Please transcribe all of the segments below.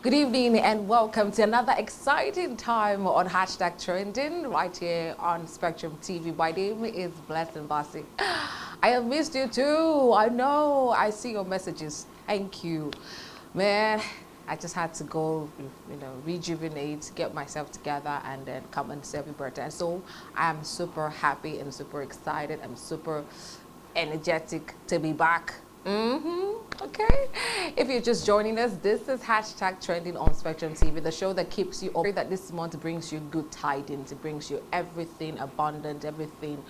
Good evening and welcome to another exciting time on Hashtag Trending right here on Spectrum TV. My name is Blessing Bossy. I have missed you too. I know. I see your messages. Thank you. Man, I just had to go, rejuvenate, get myself together, and then come and serve your birthday. And so I'm super happy and super excited. I'm super energetic to be back. Okay. If you're just joining us, this is Hashtag Trending on Spectrum TV, the show that keeps you up. That this month brings you good tidings. It brings you everything abundant, everything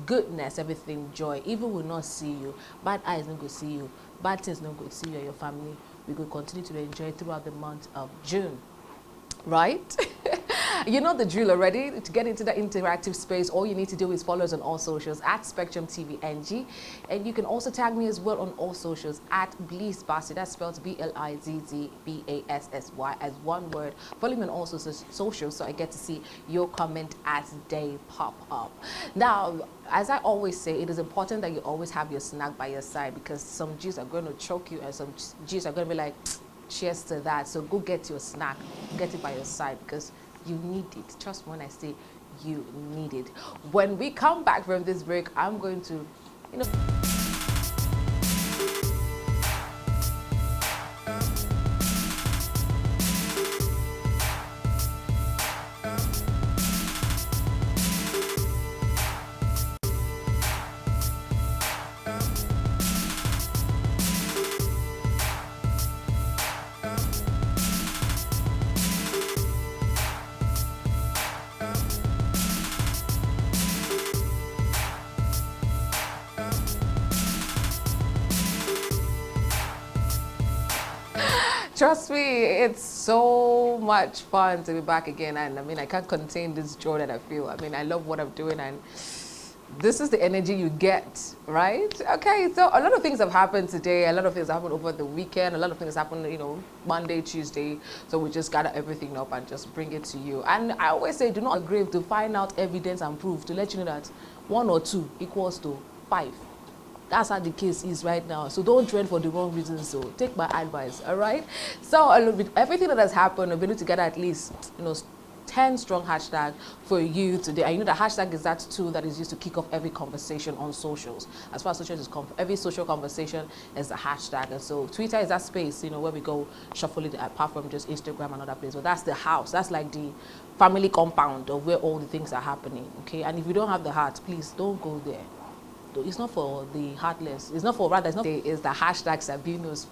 goodness, everything joy. Evil will not see you. Bad eyes not go see you. Bad things not go see you and your family. We will continue to enjoy throughout the month of June. Right? You know the drill already. To get into the interactive space, all you need to do is follow us on all socials at StVNg, and you can also tag me as well on all socials at BlizzBassy. That's spelled BLIZZBASSY as one word. Follow me on all socials so I get to see your comment as they pop up. Now, as I always say, it is important that you always have your snack by your side, because some G's are going to choke you and some G's are going to be like, cheers to that. So go get your snack, get it by your side, because you need it. Trust me when I say you need it. When we come back from this break, I'm going to, trust me, it's so much fun to be back again. And I mean, I can't contain this joy that I feel. I mean, I love what I'm doing, and this is the energy you get, right? Okay, so a lot of things have happened today. A lot of things happened over the weekend. A lot of things happened, Monday, Tuesday. So we just gather everything up and just bring it to you. And I always say, do not agree to find out evidence and proof to let you know that 1 or 2 equals to 5. That's how the case is right now. So don't trend for the wrong reasons. So take my advice, all right? So everything that has happened, we've been able to get at least, 10 strong hashtags for you today. And you know the hashtag is that tool that is used to kick off every conversation on socials. As far as socials is every social conversation is a hashtag. And so Twitter is that space, where we go shuffle it apart from just Instagram and other places. But that's the house. That's like the family compound of where all the things are happening, okay? And if you don't have the heart, please don't go there. It's not for the heartless. It's not for rather. It's not. It's the hashtag Sabinus,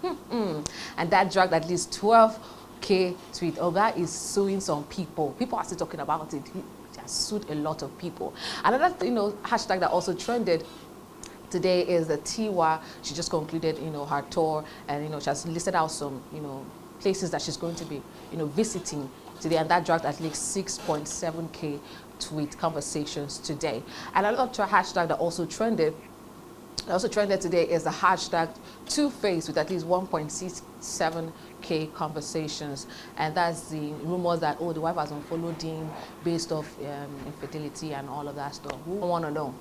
and that dragged at least 12K tweet. Oga is suing some people. People are still talking about it. He has sued a lot of people. Another, hashtag that also trended today is the Tiwa. She just concluded, her tour, and she has listed out some, places that she's going to be, visiting today, and that dragged at least 6.7K tweet conversations today. And another hashtag that also trended today is the hashtag Two-Face with at least 1.67K conversations, and that's the rumors that the wife has unfollowed him based off infidelity and all of that stuff. Who want to know?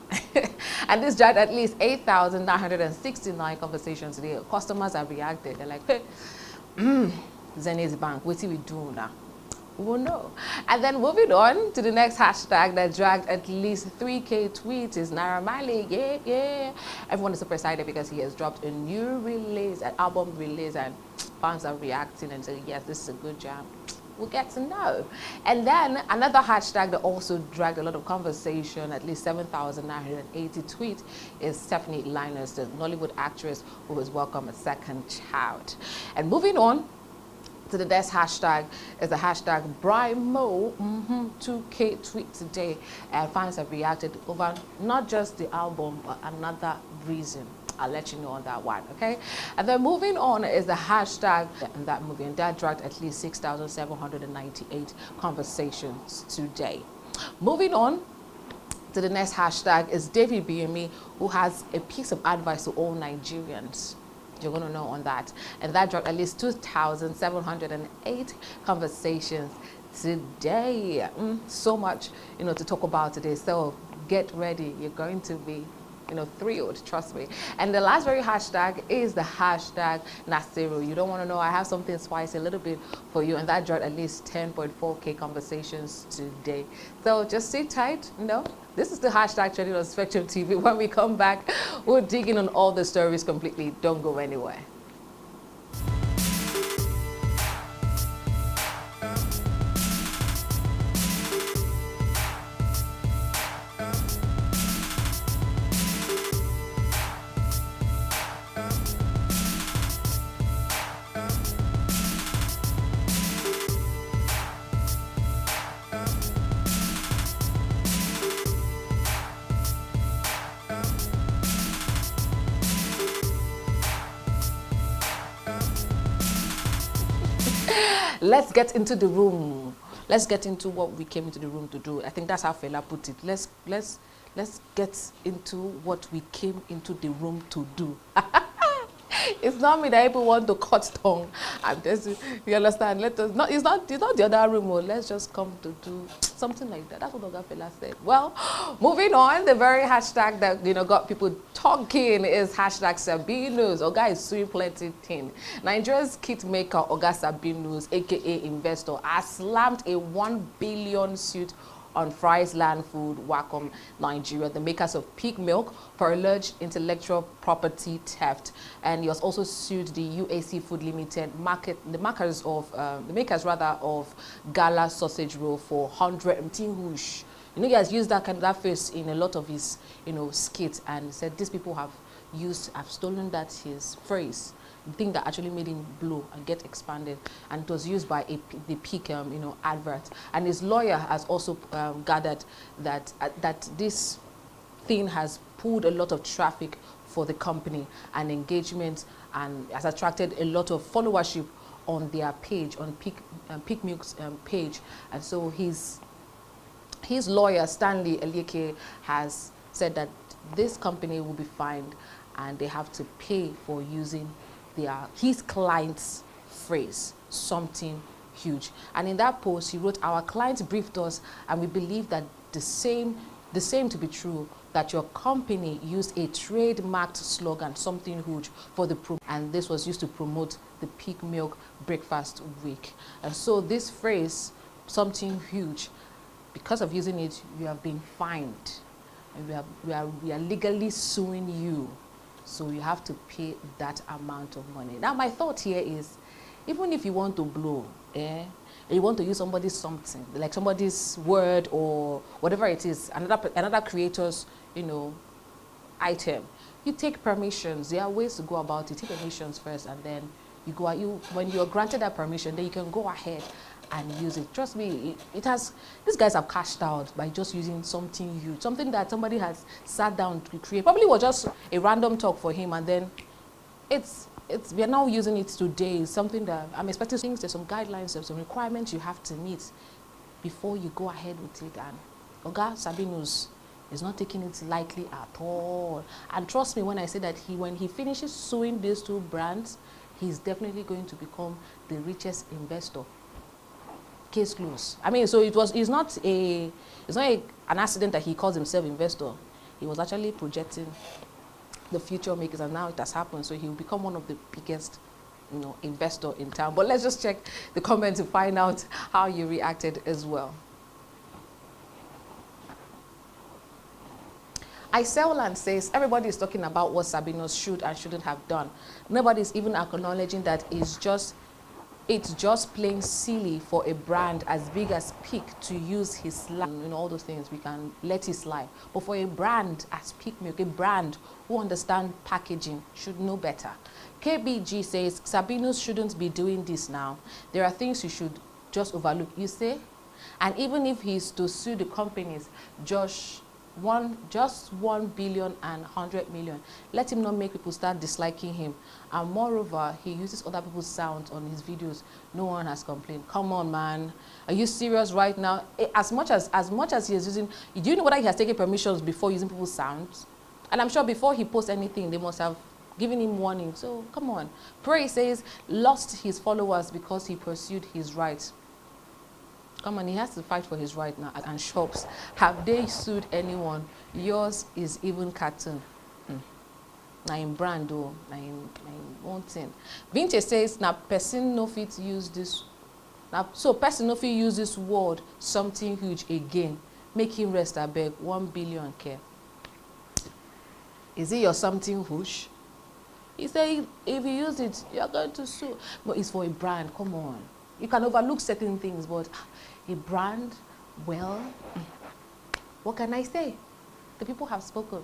And this dragged at least 8,969 conversations today. Customers have reacted. They're like, hey, Zenith Bank, what do we do now? We will know. And then moving on to the next hashtag that dragged at least 3K tweets is Naira Marley. Yeah. Everyone is super excited because he has dropped a new release, an album release, and fans are reacting and saying, yes, this is a good jam. We'll get to know. And then another hashtag that also dragged a lot of conversation, at least 7,980 tweets, is Stephanie Linus, the Nollywood actress who has welcomed a second child. And moving on to the next hashtag is the hashtag BriMo, 2K tweet today, and fans have reacted over not just the album but another reason. I'll let you know on that one, okay? And then moving on is the hashtag and that movie, and that dragged at least 6,798 conversations today. Moving on to the next hashtag is David BME, who has a piece of advice to all Nigerians. You're going to know on that. And that dropped at least 2,708 conversations today. So much, to talk about today. So get ready. You're going to be thrilled, trust me. And the last very hashtag is the hashtag Nasiru. You don't want to know, I have something spicy a little bit for you, and that dropped at least 10.4K conversations today. So just sit tight, This is the hashtag trending on Spectrum TV. When we come back, we'll dig in on all the stories completely. Don't go anywhere. Let's get into the room. Let's get into what we came into the room to do. I think that's how Fela put it. Let's get into what we came into the room to do. It's not me that people want to cut tongue. I'm just, you understand? It's not the other room. Let's just come to do something like that. That's what Oga Fela said. Well, moving on, the very hashtag that got people talking is hashtag Sabinus. Oga is suing plenty thing. Nigeria's kit maker Oga Sabinus, aka investor, has slammed a 1 billion suit on Fry's Land Food, Wacom, Nigeria, the makers of pig milk, for alleged intellectual property theft. And he has also sued the UAC Food Limited, the makers of Gala sausage roll for 100 mtingush. He has used that phrase in a lot of his skits, and said these people have stolen his phrase. The thing that actually made him blow and get expanded, and it was used by the peak advert. And his lawyer has also gathered that this thing has pulled a lot of traffic for the company and engagement, and has attracted a lot of followership on their page, on Peak Milk's page. And so his lawyer Stanley Elieke has said that this company will be fined, and they have to pay for using his client's phrase, something huge. And in that post, he wrote, "Our clients briefed us, and we believe that the same to be true, that your company used a trademarked slogan, something huge, for and this was used to promote the Peak Milk Breakfast Week." And so this phrase, something huge, because of using it, you have been fined, and we are legally suing you. So you have to pay that amount of money. Now, my thought here is, even if you want to blow, and you want to use somebody's something, like somebody's word or whatever it is, another creator's, item, you take permissions. There are ways to go about it. Take permissions first, and then when you're granted that permission, then you can go ahead and use it. Trust me, these guys have cashed out by just using something huge, something that somebody has sat down to create. Probably was just a random talk for him, and then we are now using it today. Something that I'm expecting things. There's some guidelines, there's some requirements you have to meet before you go ahead with it. And Oga Sabinus is not taking it lightly at all. And trust me when I say that when he finishes suing these two brands, he's definitely going to become the richest investor. Case closed. I mean, so it's not an accident that he calls himself investor. He was actually projecting the future makers, and now it has happened. So he will become one of the biggest, investor in town. But let's just check the comments to find out how you reacted as well. Iselland says, everybody is talking about what Sabinus should and shouldn't have done. Nobody is even acknowledging that it's just plain silly for a brand as big as Peak to use his line, all those things. We can let it slide. But for a brand as Peak Milk, a brand who understands packaging, should know better. KBG says, Sabinus shouldn't be doing this now. There are things you should just overlook, you say? And even if he's to sue the companies, just 1 billion and 100 million. Let him not make people start disliking him. And moreover, he uses other people's sounds on his videos. No one has complained. Come on, man. Are you serious right now? As much as he is using, do you know whether he has taken permissions before using people's sounds? And I'm sure before he posts anything, they must have given him warning. So come on. Pray says, lost his followers because he pursued his rights. Come on, he has to fight for his right now. And shops, have they sued anyone? Yours is even cartoon. na in brand o, na in one thing. Vintage says na person no fit use this. Now, so person no fit use this word something huge again. Make him rest abeg, 1 billion care. Is it your something huge? He said if you use it, you're going to sue. But it's for a brand, come on. You can overlook certain things, but a brand, well, what can I say? The people have spoken.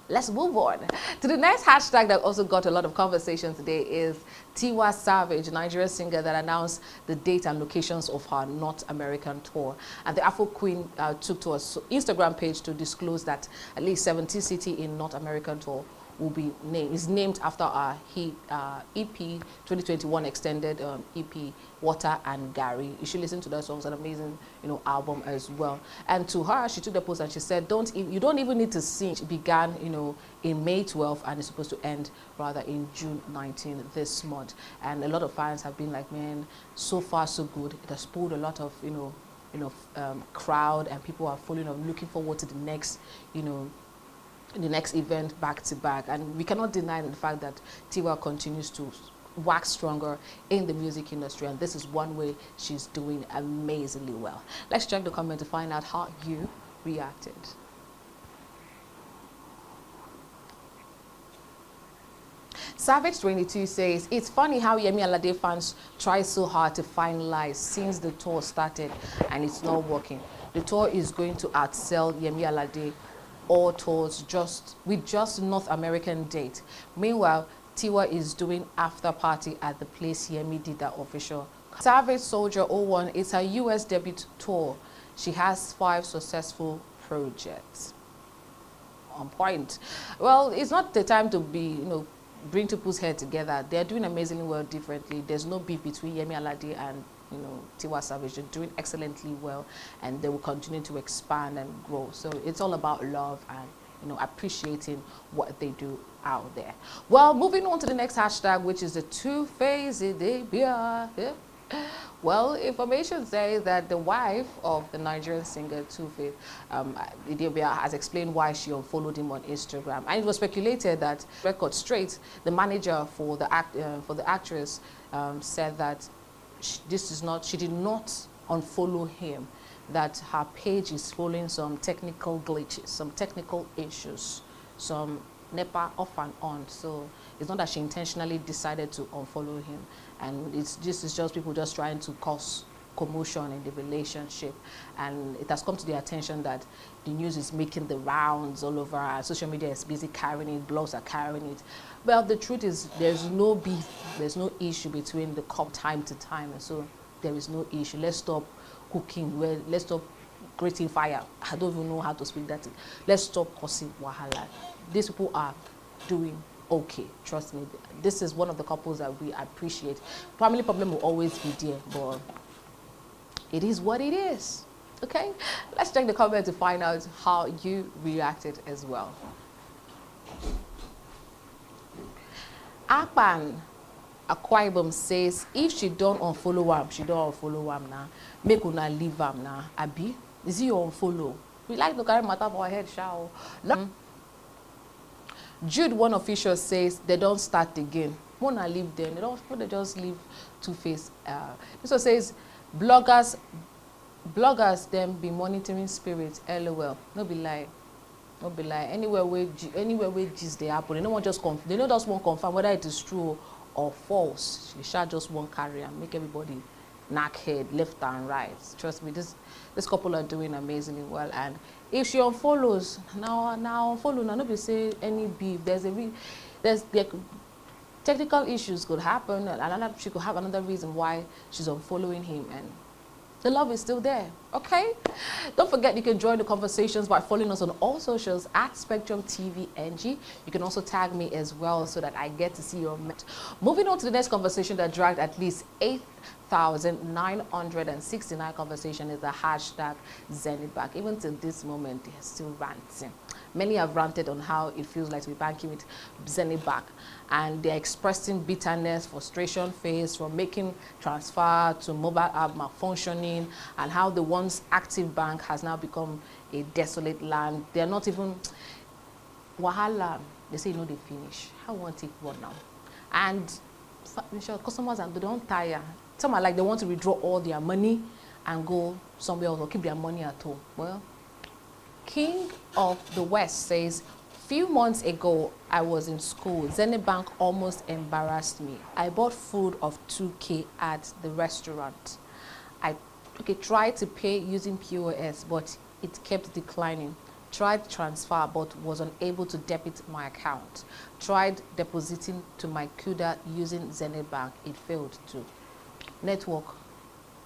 Let's move on to the next hashtag that also got a lot of conversation today is Tiwa Savage, Nigerian singer that announced the date and locations of her North American tour. And the Afro Queen took to her Instagram page to disclose that at least 70 cities in North American tour will be named after our EP 2021 extended EP Water and Gary. You should listen to that song. It's an amazing, album as well. And to her, she took the post and she said, you don't even need to sing. It began, in May 12th and it's supposed to end rather in June 19 this month. And a lot of fans have been like, man, so far so good. It has pulled a lot of, crowd, and people are following up, looking forward to the next, the next event back to back. And we cannot deny the fact that Tiwa continues to wax stronger in the music industry, and this is one way she's doing amazingly well. Let's check the comment to find out how you reacted. Savage22 says, it's funny how Yemi Alade fans try so hard to finalize since the tour started and it's not working. The tour is going to outsell Yemi Alade all tours with just North American date. Meanwhile, Tiwa is doing after party at the place Yemi did that official. Savage Soldier 01, it's her US debut tour. She has 5 successful projects. On point. Well, it's not the time to be, bring people's head together. They're doing amazingly well differently. There's no beef between Yemi Alade and Tiwa Savage. They're doing excellently well, and they will continue to expand and grow. So it's all about love and appreciating what they do out there. Well, moving on to the next hashtag, which is the two-faced Idibia. Well, information says that the wife of the Nigerian singer Two-Face, Idibia, has explained why she unfollowed him on Instagram. And it was speculated that Record Straight, the manager for the actress, said that she did not unfollow him, that her page is following some technical glitches, some technical issues, some NEPA off and on. So it's not that she intentionally decided to unfollow him, and it's just people just trying to cause commotion in the relationship. And it has come to their attention that the news is making the rounds all over. Social media is busy carrying it, blogs are carrying it. Well, the truth is there's no beef, there's no issue between the couple time to time, and so there is no issue. Let's stop cooking, let's stop creating fire. I don't even know how to speak that. Let's stop causing wahala. These people are doing okay, trust me. This is one of the couples that we appreciate. Family problem will always be there, but it is what it is. Okay, let's check the comment to find out how you reacted as well. Akpan Akwaibom says, if she don't unfollow him, she don't unfollow him now. Make una leave him now. Abi, is he unfollow? We like to carry matter for our head, shall. Jude, one official, says they don't start again. Wanna leave them? They just leave Two-Face. This one says, bloggers them be monitoring spirits. LOL. No be lie. No be lie. Anywhere where gist they happen, they don't just want confirm whether it is true or false. She shall just won't carry and make everybody knock head left and right. Trust me, this couple are doing amazingly well. And if she unfollows now unfollow now, nobody say any beef. There's technical issues could happen, and she could have another reason why she's unfollowing him, and the love is still there. Okay, don't forget you can join the conversations by following us on all socials at spectrumtv.ng. You can also tag me as well so that I get to see your met. Moving on to the next conversation that dragged at least 8,969 conversation is the hashtag #ZenithBank. Even till this moment, they're still ranting. Many have ranted on how it feels like to be banking with Zenith Bank, and they're expressing bitterness, frustration faced from making transfer to mobile app malfunctioning, and how the once active bank has now become a desolate land. They're not even wahala. They say, no, they finish. How want to take what now? And customers, and they don't tire. Some are like, they want to withdraw all their money and go somewhere else or keep their money at home. Well, King of the West says, few months ago, I was in school. Zenith Bank almost embarrassed me. I bought food of 2K at the restaurant. I tried to pay using POS, but it kept declining. Tried transfer, but was unable to debit my account. Tried depositing to my CUDA using Zenith Bank. It failed too. Network,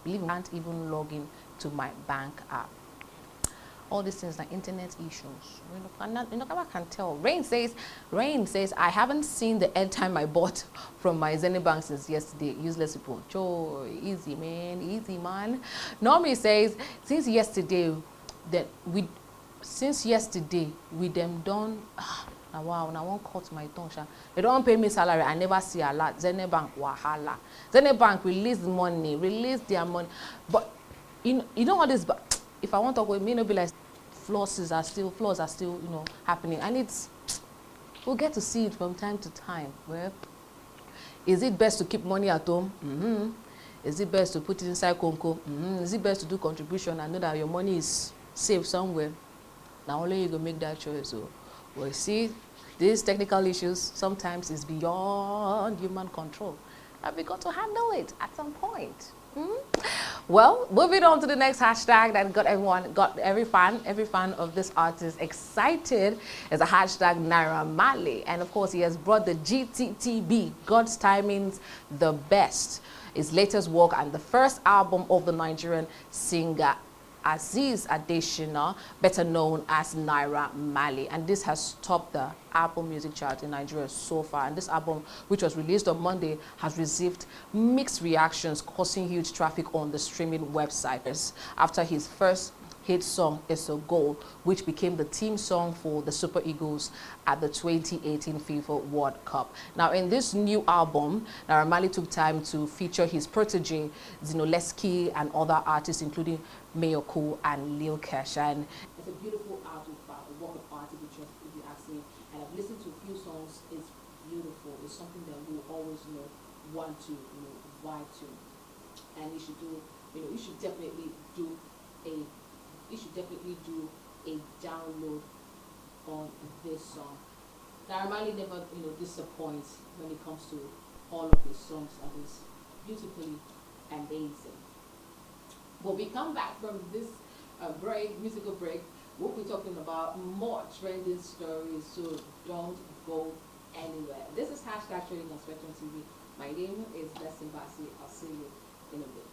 believe me, I can't even log in to my bank app. All these things like internet issues. I can tell. Rain says, I haven't seen the airtime I bought from my Zenith Bank since yesterday. Useless people. Cho, easy man. Normie says, since yesterday we them done. Wow, now I won't cut my tongue. They don't pay me salary. I never see a lot. Zenith Bank wahala. Zenith Bank release their money. But you know what this? But if I want to go, it may not be like flaws are still happening, and we'll get to see it from time to time. Well, is it best to keep money at home? Is it best to put it inside Conco? Is it best to do contribution and know that your money is safe somewhere? Now only you go make that choice. So, well, see, these technical issues sometimes is beyond human control, and we got to handle it at some point. Well, moving on to the next hashtag that got every fan of this artist excited is a hashtag Naira Marley. And of course, he has brought the GTTB, God's Timings the Best, his latest work and the first album of the Nigerian singer Aziz Adesina, better known as Naira Marley, and this has topped the Apple Music chart in Nigeria so far. And this album, which was released on Monday, has received mixed reactions, causing huge traffic on the streaming websites after his first hit song is a Goal, which became the theme song for the Super Eagles at the 2018 FIFA World Cup. Now, in this new album, Naira Marley took time to feature his protege, Zinoleski, and other artists, including Mayoko and Lil Kesh. And it's a beautiful artwork, a work of art, if you ask me. And I've listened to a few songs. It's beautiful. It's something that we will always, want to, vibe to. And you should do, you should definitely do a download on this song. Naira Marley never, disappoints when it comes to all of his songs, and it's beautifully amazing. When we come back from this musical break, we'll be talking about more trending stories, so don't go anywhere. This is hashtag Trading on Spectrum TV. My name is Blessing Basi. I'll see you in a bit.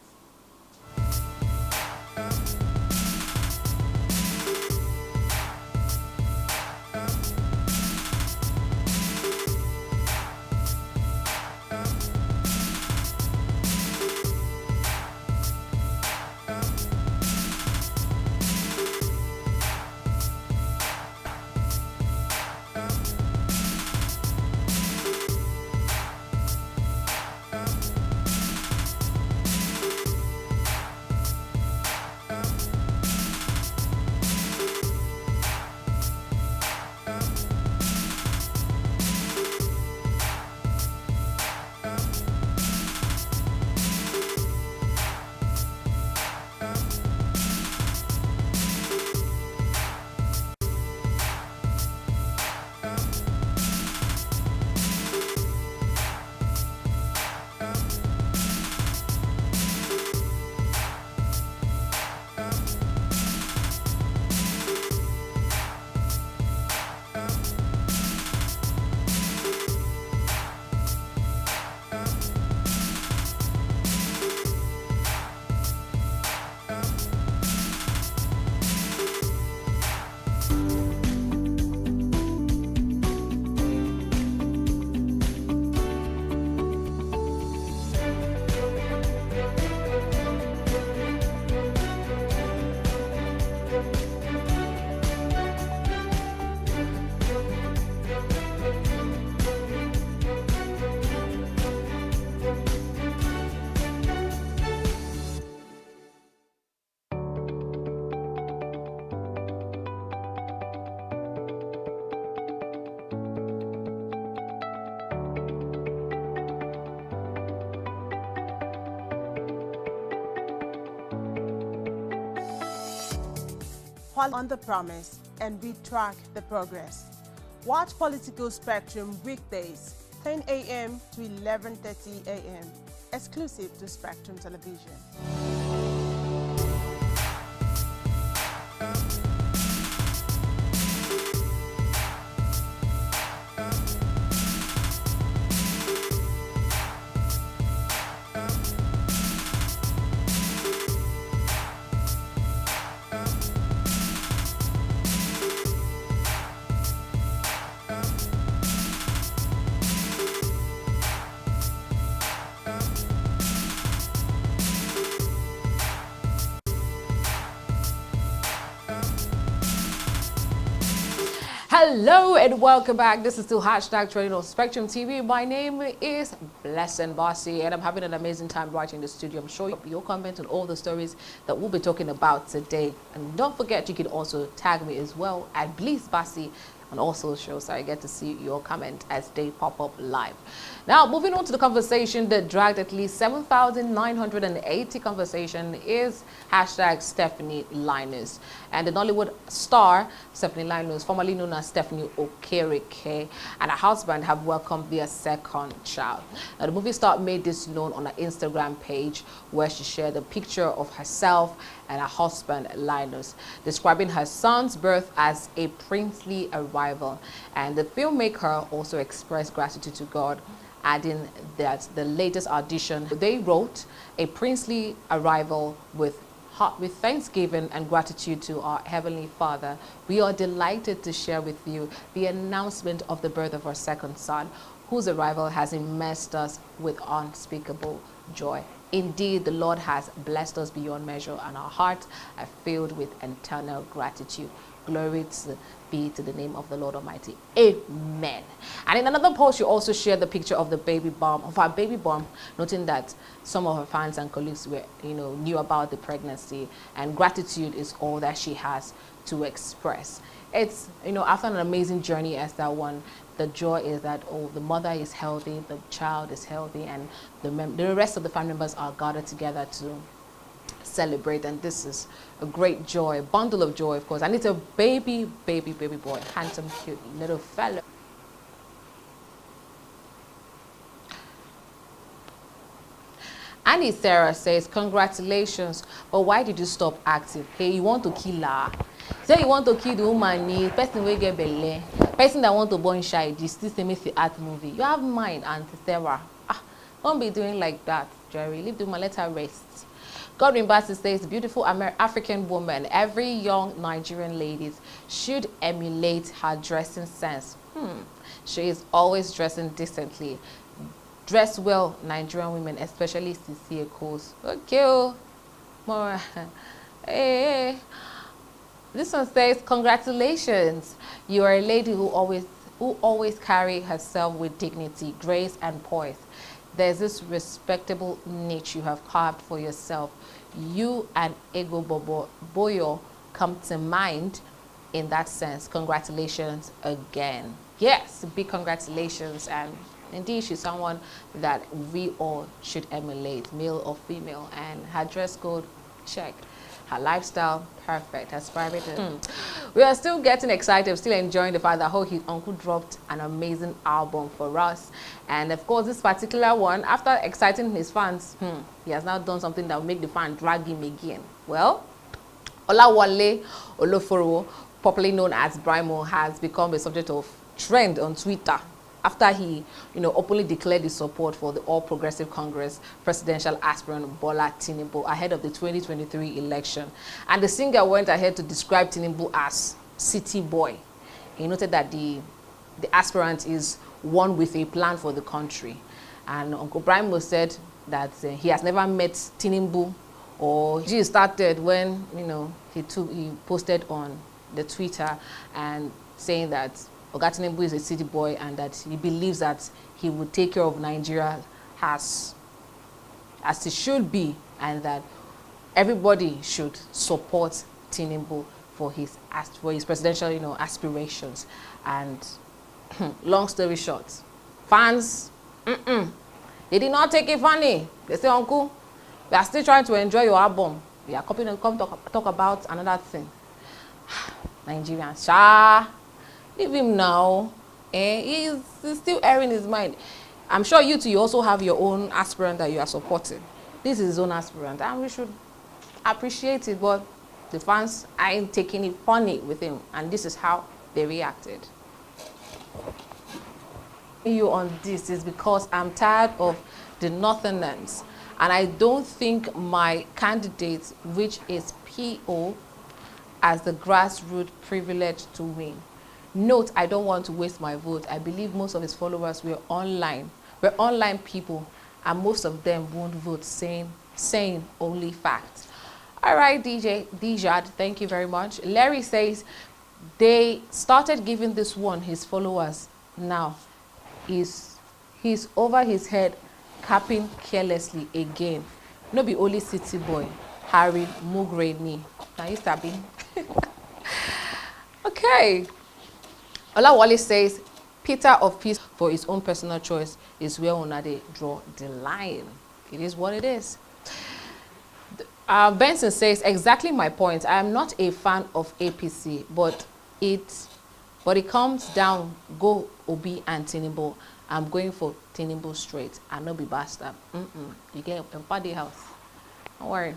follow on the promise, and we track the progress. Watch Political Spectrum weekdays, 10 a.m. to 11:30 a.m., exclusive to Spectrum Television. Hello and welcome back. This is still hashtag trending on Spectrum TV. My name is Blessing Bossy and I'm having an amazing time watching the studio. I'm sure you'll comment on all the stories that we'll be talking about today. And don't forget, you can also tag me as well at Bliss Bossy on all socials, so I get to see your comment as they pop up live. Now, moving on to the conversation that dragged at least 7,980 conversation is hashtag Stephanie Linus. And the Nollywood star, Stephanie Linus, formerly known as Stephanie Okereke, and her husband have welcomed their second child. Now, the movie star made this known on her Instagram page, where she shared a picture of herself and her husband Linus, describing her son's birth as a princely arrival. And the filmmaker also expressed gratitude to God, adding that the latest audition, they wrote a princely arrival with thanksgiving and gratitude to our Heavenly Father. We are delighted to share with you the announcement of the birth of our second son, whose arrival has immersed us with unspeakable joy. Indeed, the Lord has blessed us beyond measure, and our hearts are filled with eternal gratitude. Glory be to the name of the Lord Almighty. Amen. And in another post, you also shared the picture of the baby bump, of our baby bump, noting that some of her fans and colleagues were, knew about the pregnancy, and gratitude is all that she has to express. It's, after an amazing journey as that one, the joy is that, the mother is healthy, the child is healthy, and the rest of the family members are gathered together to celebrate. And this is a great joy, a bundle of joy, of course. And it's a baby boy, handsome, cute little fellow. Annie Sarah says, congratulations, but why did you stop acting? Hey, you want to kill her? Say you want to kill the woman, person will get belly, person that want to born shy, this still makes the art movie. You have mind, Auntie Sarah. Don't be doing like that, Jerry. Leave the woman, let her rest. Godwin Bassett says, beautiful African woman, every young Nigerian lady should emulate her dressing sense. She is always dressing decently. Dress well, Nigerian women, especially Sisi Ekos. Okay, more. Hey. This one says, congratulations. You are a lady who always carry herself with dignity, grace, and poise. There's this respectable niche you have carved for yourself. You and Ego Boyo come to mind in that sense. Congratulations again. Yes, big congratulations. And indeed, she's someone that we all should emulate, male or female. And her dress code, check. Her lifestyle, perfect. Her spirit. We are still getting excited, still enjoying the fact that his uncle dropped an amazing album for us. And of course, this particular one, after exciting his fans, he has now done something that will make the fan drag him again. Well, Olawale Oloforo, popularly known as Brimo, has become a subject of trend on Twitter after he, openly declared his support for the All Progressive Congress presidential aspirant Bola Tinubu ahead of the 2023 election. And the singer went ahead to describe Tinubu as city boy. He noted that the aspirant is one with a plan for the country. And Uncle Brimo said that he has never met Tinubu, or he started when, he posted on the Twitter and saying that Oga Tinubu is a city boy and that he believes that he would take care of Nigeria as it should be, and that everybody should support Tinubu for his presidential, aspirations. And long story short, fans, they did not take it funny. They say, Uncle, we are still trying to enjoy your album. We are coming to come talk about another thing. Nigerians, sha, leave him now. He's still airing his mind. I'm sure you two, you also have your own aspirant that you are supporting. This is his own aspirant, and we should appreciate it, but the fans ain't taking it funny with him, and this is how they reacted. You on this is because I'm tired of the Northerners, and I don't think my candidate, which is PO, as the grassroots privilege to win. Note, I don't want to waste my vote. I believe most of his followers were online. We're online people, and most of them won't vote saying only facts. All right, Dijad, thank you very much. Larry says they started giving this one his followers. Now he's over his head, capping carelessly again. No be only city boy, Harry Mugreni. Now you stabbing. Okay. Olawale says Peter of Peace for his own personal choice is where Onade draw the line. It is what it is. Benson says exactly my point. I am not a fan of APC, but it comes down go Obi and Tinubu. I'm going for Tinubu straight. I no be bastard. You get a party house. Don't worry.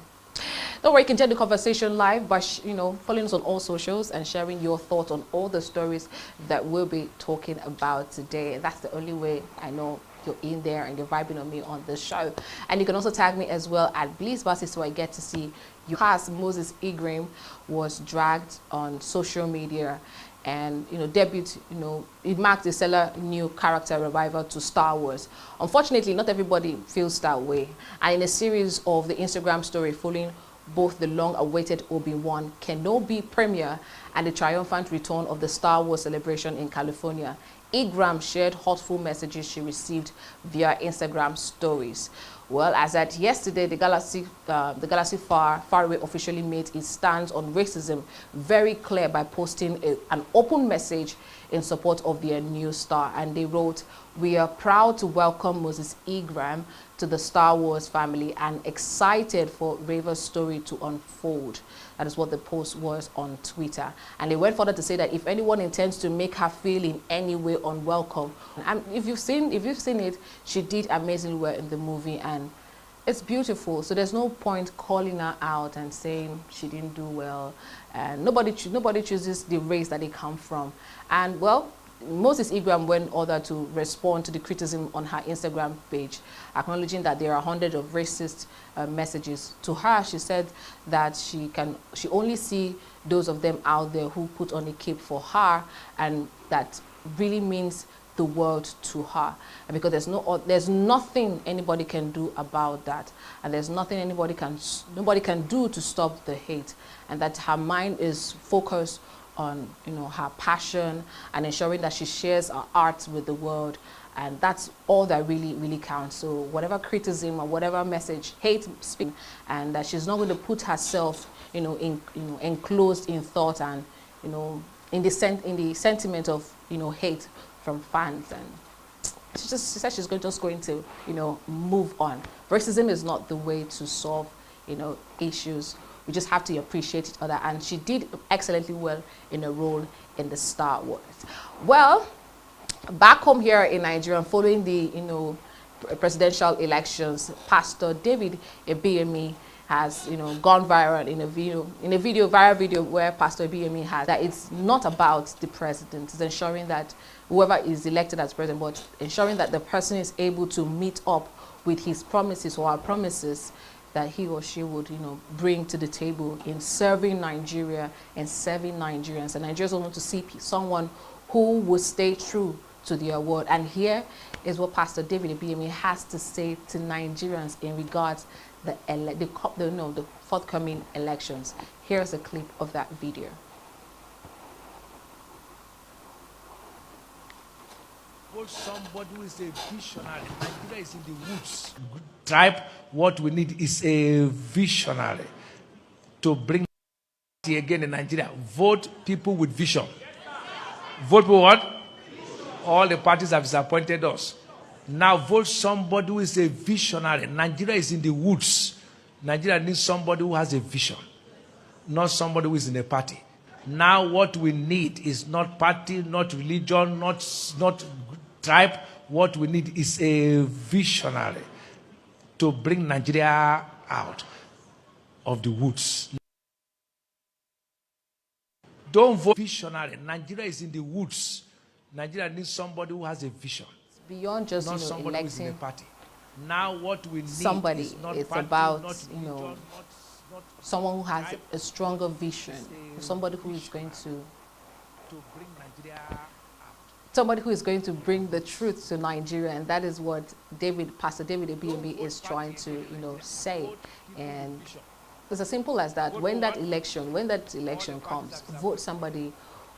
Don't worry, you can join the conversation live by following us on all socials and sharing your thoughts on all the stories that we'll be talking about today. That's the only way I know you're in there and you're vibing on me on this show. And you can also tag me as well at BleezBassi so I get to see you. Past Moses Igram was dragged on social media and it marked a stellar new character revival to Star Wars. Unfortunately, not everybody feels that way. And in a series of the Instagram story following both the long-awaited Obi-Wan Kenobi premiere and the triumphant return of the Star Wars celebration in California, Igram shared hurtful messages she received via Instagram stories. Well, as at yesterday, the Galaxy Far Away officially made its stance on racism very clear by posting an open message in support of their new star. And they wrote, "We are proud to welcome Moses Igram to the Star Wars family and excited for Reva's story to unfold." That is what the post was on Twitter. And they went further to say that if anyone intends to make her feel in any way unwelcome, and if you've seen it, she did amazingly well in the movie and it's beautiful. So there's no point calling her out and saying she didn't do well. And nobody chooses the race that they come from. And well, Moses Igram went further to respond to the criticism on her Instagram page, acknowledging that there are hundreds of racist messages. To her, she said that she only see those of them out there who put on a cape for her, and that really means the world to her. And because there's nothing anybody can do about that, and there's nothing nobody can do to stop the hate, and that her mind is focused on her passion and ensuring that she shares her art with the world, and that's all that really counts. So whatever criticism or whatever message, hate speak, and that she's not going to put herself enclosed in thought and in the sentiment of hate from fans. And she said she's going to move on. Racism is not the way to solve issues. We just have to appreciate each other, and she did excellently well in her role in the Star Wars. Well, back home here in Nigeria, following the presidential elections, Pastor David Ebiyemi has gone viral in a viral video where Pastor Ebiyemi has that it's not about the president. It's ensuring that whoever is elected as president, but ensuring that the person is able to meet up with his promises or our promises that he or she would, bring to the table in serving Nigeria and serving Nigerians. And Nigerians want to see someone who will stay true to their word. And here is what Pastor David Ebiyemi has to say to Nigerians in regards the forthcoming elections. Here's a clip of that video. Somebody who is a visionary. Nigeria is in the woods. Tribe, what we need is a visionary to bring again in Nigeria. Vote people with vision. Vote for what? All the parties have disappointed us. Now vote somebody who is a visionary. Nigeria is in the woods. Nigeria needs somebody who has a vision, not somebody who is in a party. Now what we need is not party, not religion, not tribe. What we need is a visionary to bring Nigeria out of the woods. Don't vote visionary. Nigeria is in the woods. Nigeria needs somebody who has a vision. Beyond just, Not somebody who is in a electing party. Now what we need somebody, is not it's party, about, not religion, not someone who has tribe. a stronger vision, somebody who is going to bring Nigeria out. somebody who is going to bring the truth to Nigeria, and that is what Pastor David Abiobi is trying to, say. And it's as simple as that. When that election comes, vote somebody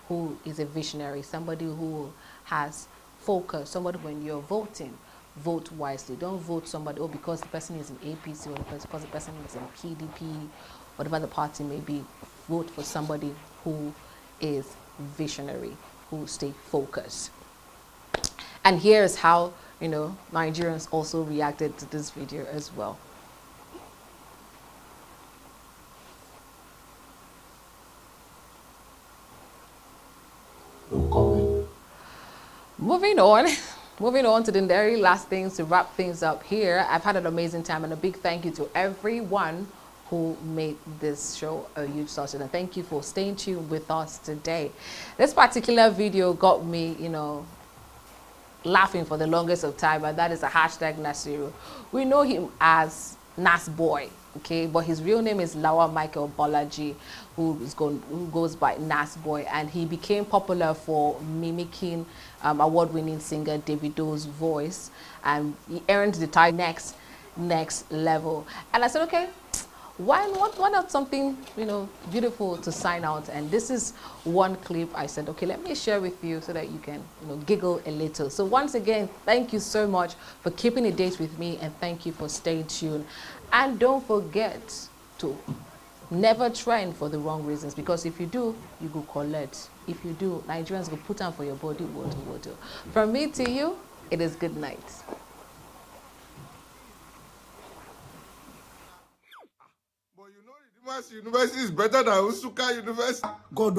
who is a visionary, somebody who has focus, somebody when you're voting, vote wisely. Don't vote somebody, because the person is in APC or because the person is in PDP, whatever the party may be. Vote for somebody who is visionary, who stay focused. And here's how, Nigerians also reacted to this video as well. Moving on to the very last things to wrap things up here. I've had an amazing time, and a big thank you to everyone who made this show a huge success, and thank you for staying tuned with us today. This particular video got me, laughing for the longest of time, and that is a hashtag Nasiru. We know him as Nas Boy, okay, but his real name is Lawa Michael Bolaji, who goes by Nas Boy, and he became popular for mimicking award-winning singer Davido's voice, and he earned the title next level. And I said, okay, why not something beautiful to sign out? And this is one clip. I said, okay, let me share with you so that you can giggle a little. So once again, thank you so much for keeping a date with me, and thank you for staying tuned. And don't forget to never trend for the wrong reasons, because if you do, you go collect. If you do, Nigerians go put on for your body. What do. From me to you, it is good night. University is better than Usuka University. God